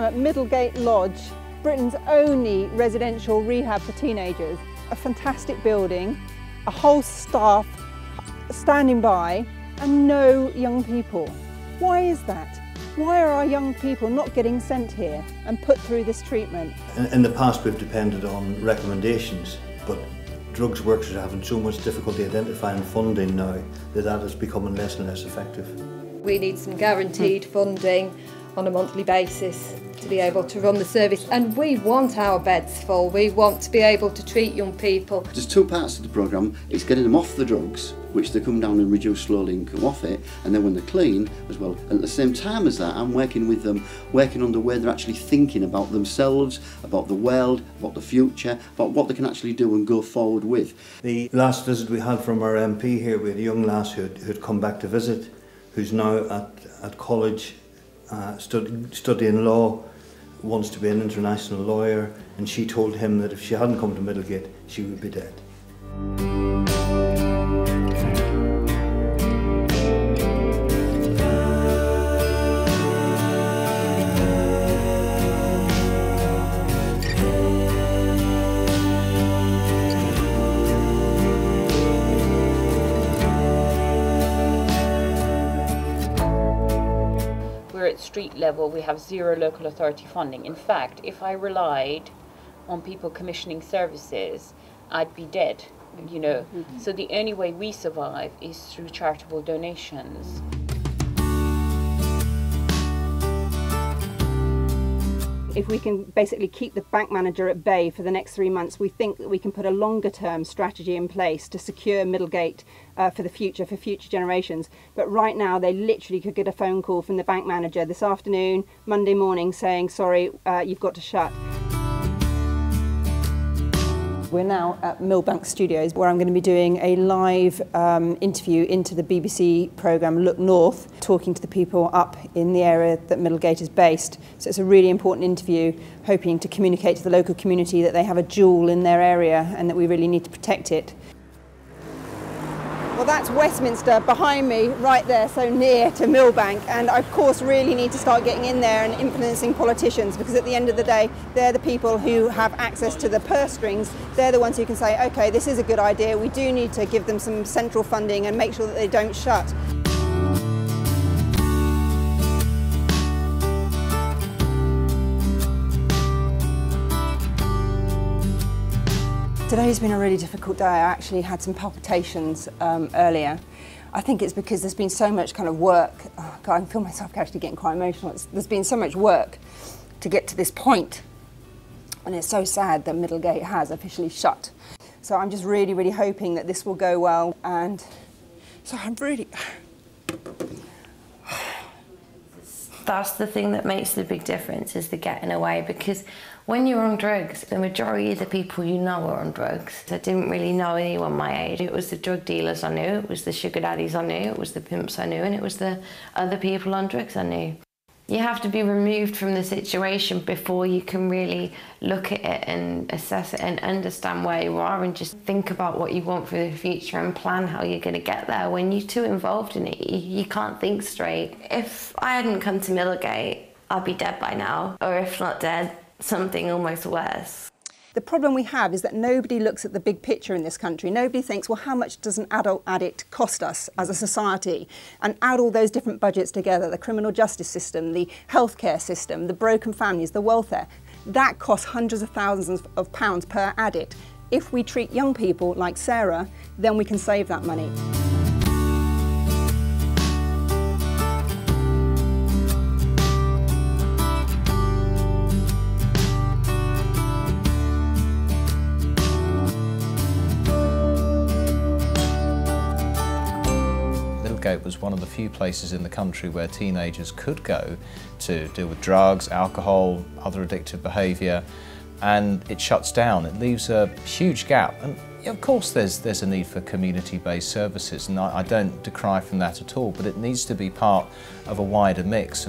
at Middlegate Lodge, Britain's only residential rehab for teenagers. A fantastic building, a whole staff standing by, and no young people. Why is that? Why are our young people not getting sent here and put through this treatment? In the past we've depended on recommendations, but drugs workers are having so much difficulty identifying funding now that is becoming less and less effective. We need some guaranteed funding on a monthly basis to be able to run the service, and we want our beds full. We want to be able to treat young people. There's two parts to the programme. It's getting them off the drugs, which they come down and reduce slowly and come off it, and then when they're clean as well. And at the same time as that, I'm working with them, working on the way they're actually thinking about themselves, about the world, about the future, about what they can actually do and go forward with. The last visit we had from our MP here, we had a young lass who'd come back to visit, who's now at college, studying law, wants to be an international lawyer, and she told him that if she hadn't come to Middlegate, she would be dead. At street level, we have zero local authority funding. In fact, if I relied on people commissioning services, I'd be dead, you know. So the only way we survive is through charitable donations. If we can basically keep the bank manager at bay for the next 3 months, we think that we can put a longer term strategy in place to secure Middlegate for the future, for future generations. But right now they literally could get a phone call from the bank manager this afternoon, Monday morning, saying, sorry, you've got to shut. We're now at Millbank Studios, where I'm going to be doing a live interview into the BBC programme Look North, talking to the people up in the area that Middlegate is based. So it's a really important interview, hoping to communicate to the local community that they have a jewel in their area and that we really need to protect it. Well, that's Westminster behind me, right there, so near to Millbank, and I of course really need to start getting in there and influencing politicians, because at the end of the day they're the people who have access to the purse strings. They're the ones who can say, okay, this is a good idea, we do need to give them some central funding and make sure that they don't shut. Today's been a really difficult day. I actually had some palpitations earlier. I think it's because there's been so much kind of work. Oh God, I can feel myself actually getting quite emotional. There's been so much work to get to this point, and it's so sad that Middlegate has officially shut. So I'm just really, really hoping that this will go well, and so I'm really... That's the thing that makes the big difference, is the getting away, because when you're on drugs, the majority of the people you know are on drugs. I didn't really know anyone my age. It was the drug dealers I knew, it was the sugar daddies I knew, it was the pimps I knew, and it was the other people on drugs I knew. You have to be removed from the situation before you can really look at it and assess it and understand where you are, and just think about what you want for the future and plan how you're going to get there. When you're too involved in it, you can't think straight. If I hadn't come to Middlegate, I'd be dead by now, or if not dead, something almost worse. The problem we have is that nobody looks at the big picture in this country. Nobody thinks, well, how much does an adult addict cost us as a society? And add all those different budgets together, the criminal justice system, the healthcare system, the broken families, the welfare. That costs hundreds of thousands of pounds per addict. If we treat young people like Sarah, then we can save that money. Middlegate was one of the few places in the country where teenagers could go to deal with drugs, alcohol, other addictive behaviour, and it shuts down. It leaves a huge gap, and of course there's a need for community-based services, and I don't decry from that at all, but it needs to be part of a wider mix.